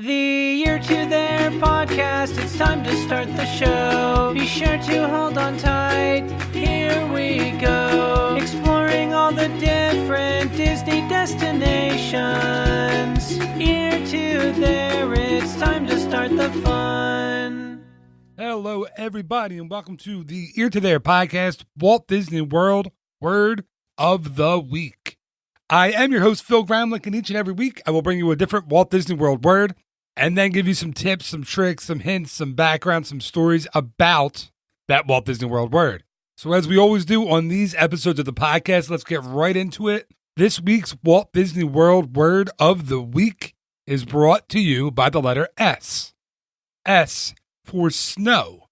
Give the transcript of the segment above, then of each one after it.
The Year to Their podcast, it's time to start the show. Be sure to hold on tight, here we go. Exploring all the different Disney destinations. Year to Their, it's time to start the fun. Hello, everybody, and welcome to the Ear to Their podcast, Walt Disney World Word of the Week. I am your host, Phil Gramlich, and each and every week I will bring you a different Walt Disney World word and then give you some tips, some tricks, some hints, some background, some stories about that Walt Disney World word. So as we always do on these episodes of the podcast, let's get right into it. This week's Walt Disney World word of the week is brought to you by the letter S. S for snow.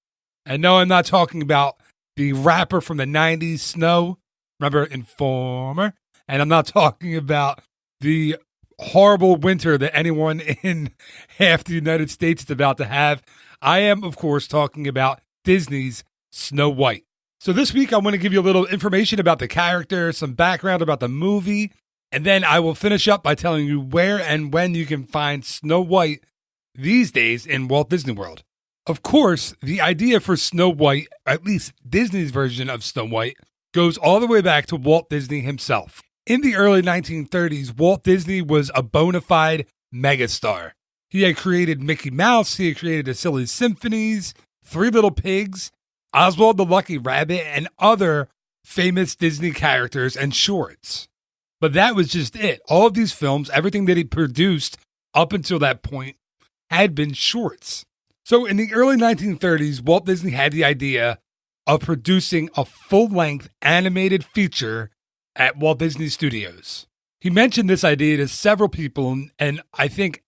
And no, I'm not talking about the rapper from the 90s, Snow. Remember Informer? And I'm not talking about the horrible winter that anyone in half the United States is about to have. I am, of course, talking about Disney's Snow White. So this week, I want to give you a little information about the character, some background about the movie, and then I will finish up by telling you where and when you can find Snow White these days in Walt Disney World. Of course, the idea for Snow White, at least Disney's version of Snow White, goes all the way back to Walt Disney himself. In the early 1930s, Walt Disney was a bona fide megastar. He had created Mickey Mouse, he had created the Silly Symphonies, Three Little Pigs, Oswald the Lucky Rabbit, and other famous Disney characters and shorts. But that was just it. All of these films, everything that he produced up until that point, had been shorts. So in the early 1930s, Walt Disney had the idea of producing a full-length animated feature at Walt Disney Studios. He mentioned this idea to several people, and I think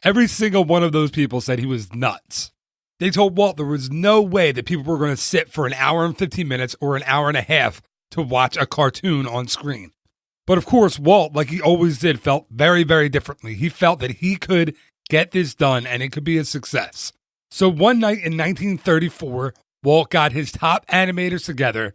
every single one of those people said he was nuts. They told Walt there was no way that people were going to sit for an hour and 15 minutes or an hour and a half to watch a cartoon on screen. But of course, Walt, like he always did, felt very, very differently. He felt that he could get this done and it could be a success. So one night in 1934, Walt got his top animators together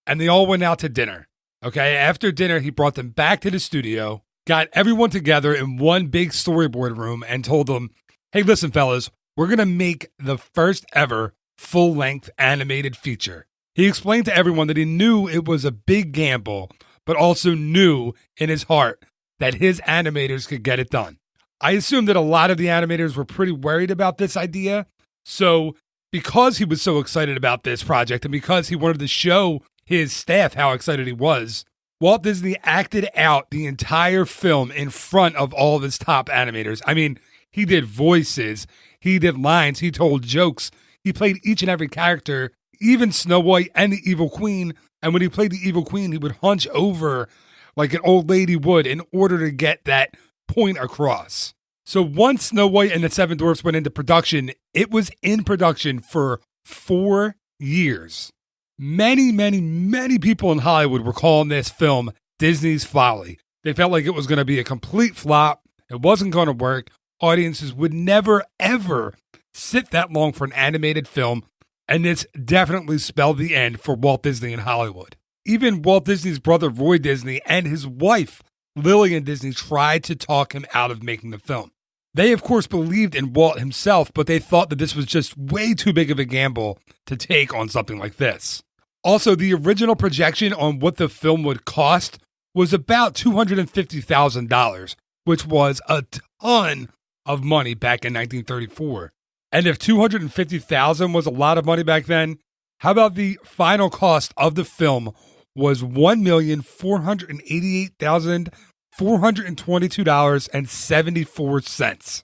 and they all went out to dinner. Okay, after dinner, he brought them back to the studio, got everyone together in one big storyboard room and told them, hey, listen, fellas, we're going to make the first ever full-length animated feature. He explained to everyone that he knew it was a big gamble, but also knew in his heart that his animators could get it done. I assume that a lot of the animators were pretty worried about this idea. So because he was so excited about this project and because he wanted to show his staff how excited he was, Walt Disney acted out the entire film in front of all of his top animators. I mean, he did voices, he did lines, he told jokes, he played each and every character, even Snow White and the Evil Queen. And when he played the Evil Queen, he would hunch over like an old lady would in order to get that point across. So once Snow White and the Seven Dwarfs went into production, it was in production for 4 years. Many, many, many people in Hollywood were calling this film Disney's Folly. They felt like it was going to be a complete flop. It wasn't going to work. Audiences would never, ever sit that long for an animated film. And this definitely spelled the end for Walt Disney in Hollywood. Even Walt Disney's brother, Roy Disney, and his wife, Lillian Disney, tried to talk him out of making the film. They, of course, believed in Walt himself, but they thought that this was just way too big of a gamble to take on something like this. Also, the original projection on what the film would cost was about $250,000, which was a ton of money back in 1934. And if $250,000 was a lot of money back then, how about the final cost of the film was $1,488,422.74.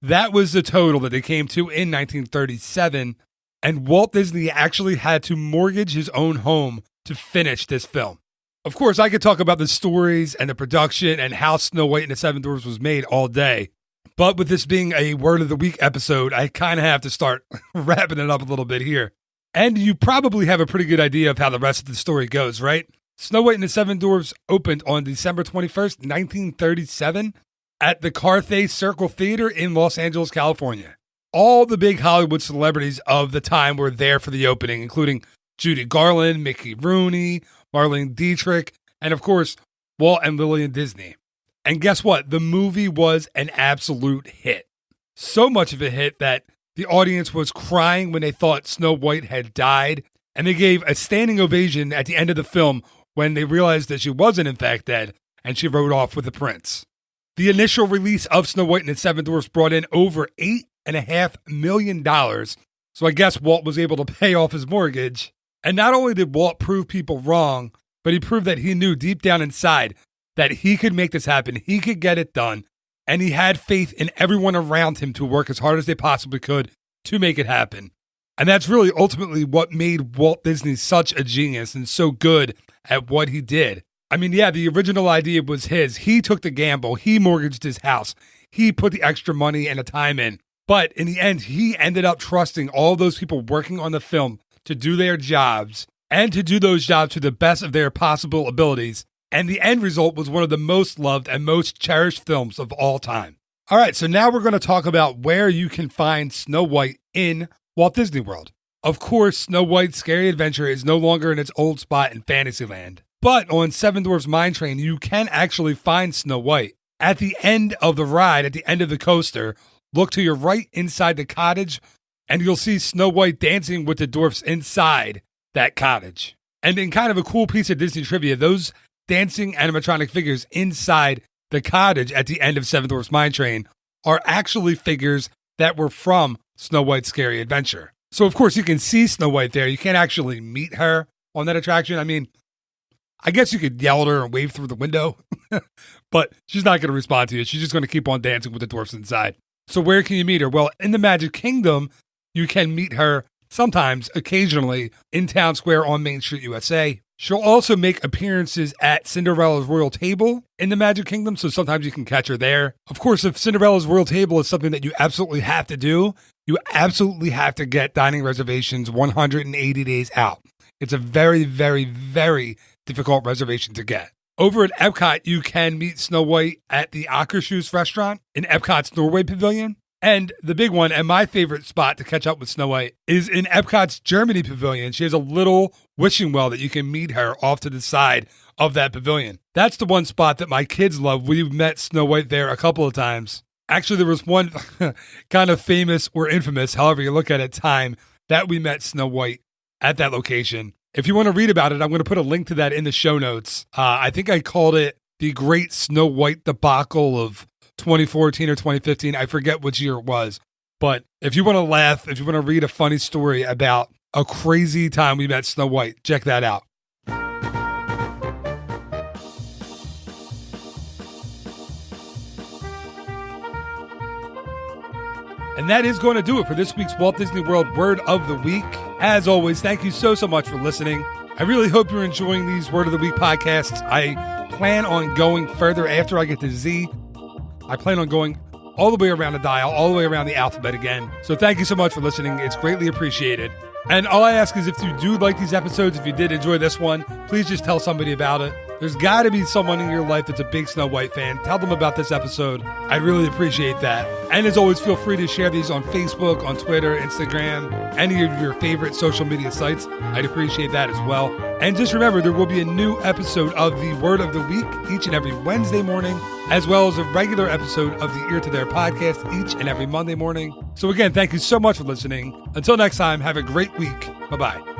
That was the total that they came to in 1937. And Walt Disney actually had to mortgage his own home to finish this film. Of course, I could talk about the stories and the production and how Snow White and the Seven Dwarfs was made all day. But with this being a Word of the Week episode, I kind of have to start wrapping it up a little bit here. And you probably have a pretty good idea of how the rest of the story goes, right? Snow White and the Seven Dwarfs opened on December 21st, 1937 at the Carthay Circle Theater in Los Angeles, California. All the big Hollywood celebrities of the time were there for the opening, including Judy Garland, Mickey Rooney, Marlene Dietrich, and of course, Walt and Lillian Disney. And guess what? The movie was an absolute hit. So much of a hit that the audience was crying when they thought Snow White had died, and they gave a standing ovation at the end of the film when they realized that she wasn't in fact dead, and she rode off with the prince. The initial release of Snow White and the Seven Dwarfs brought in over $8.5 million, so I guess Walt was able to pay off his mortgage. And not only did Walt prove people wrong, but he proved that he knew deep down inside that he could make this happen, he could get it done, and he had faith in everyone around him to work as hard as they possibly could to make it happen. And that's really ultimately what made Walt Disney such a genius and so good at what he did. I mean, yeah, the original idea was his. He took the gamble. He mortgaged his house. He put the extra money and the time in. But in the end, he ended up trusting all those people working on the film to do their jobs and to do those jobs to the best of their possible abilities. And the end result was one of the most loved and most cherished films of all time. All right, so now we're going to talk about where you can find Snow White in Walt Disney World. Of course, Snow White's Scary Adventure is no longer in its old spot in Fantasyland. But on Seven Dwarfs Mine Train, you can actually find Snow White. At the end of the ride, at the end of the coaster, look to your right inside the cottage, and you'll see Snow White dancing with the dwarfs inside that cottage. And in kind of a cool piece of Disney trivia, those dancing animatronic figures inside the cottage at the end of Seven Dwarfs Mine Train are actually figures that were from Snow White's Scary Adventure. So, of course, you can see Snow White there. You can't actually meet her on that attraction. I mean, I guess you could yell at her and wave through the window, but she's not going to respond to you. She's just going to keep on dancing with the dwarfs inside. So where can you meet her? Well, in the Magic Kingdom, you can meet her sometimes, occasionally, in Town Square on Main Street, USA. She'll also make appearances at Cinderella's Royal Table in the Magic Kingdom, so sometimes you can catch her there. Of course, if Cinderella's Royal Table is something that you absolutely have to do, you absolutely have to get dining reservations 180 days out. It's a very, very, very difficult reservation to get. Over at Epcot, you can meet Snow White at the Akershus restaurant in Epcot's Norway Pavilion. And the big one, and my favorite spot to catch up with Snow White, is in Epcot's Germany Pavilion. She has a little wishing well that you can meet her off to the side of that pavilion. That's the one spot that my kids love. We've met Snow White there a couple of times. Actually, there was one kind of famous or infamous, however you look at it, time that we met Snow White at that location. If you want to read about it, I'm going to put a link to that in the show notes. I think I called it the Great Snow White Debacle of 2014 or 2015. I forget which year it was. But if you want to laugh, if you want to read a funny story about a crazy time we met Snow White, check that out. And that is going to do it for this week's Walt Disney World Word of the Week. As always, thank you so much for listening. I really hope you're enjoying these Word of the Week podcasts. I plan on going further after I get to Z. I plan on going all the way around the dial, all the way around the alphabet again. So thank you so much for listening. It's greatly appreciated. And all I ask is if you do like these episodes, if you did enjoy this one, please just tell somebody about it. There's got to be someone in your life that's a big Snow White fan. Tell them about this episode. I'd really appreciate that. And as always, feel free to share these on Facebook, on Twitter, Instagram, any of your favorite social media sites. I'd appreciate that as well. And just remember, there will be a new episode of the Word of the Week each and every Wednesday morning, as well as a regular episode of the Ear to There podcast each and every Monday morning. So again, thank you so much for listening. Until next time, have a great week. Bye-bye.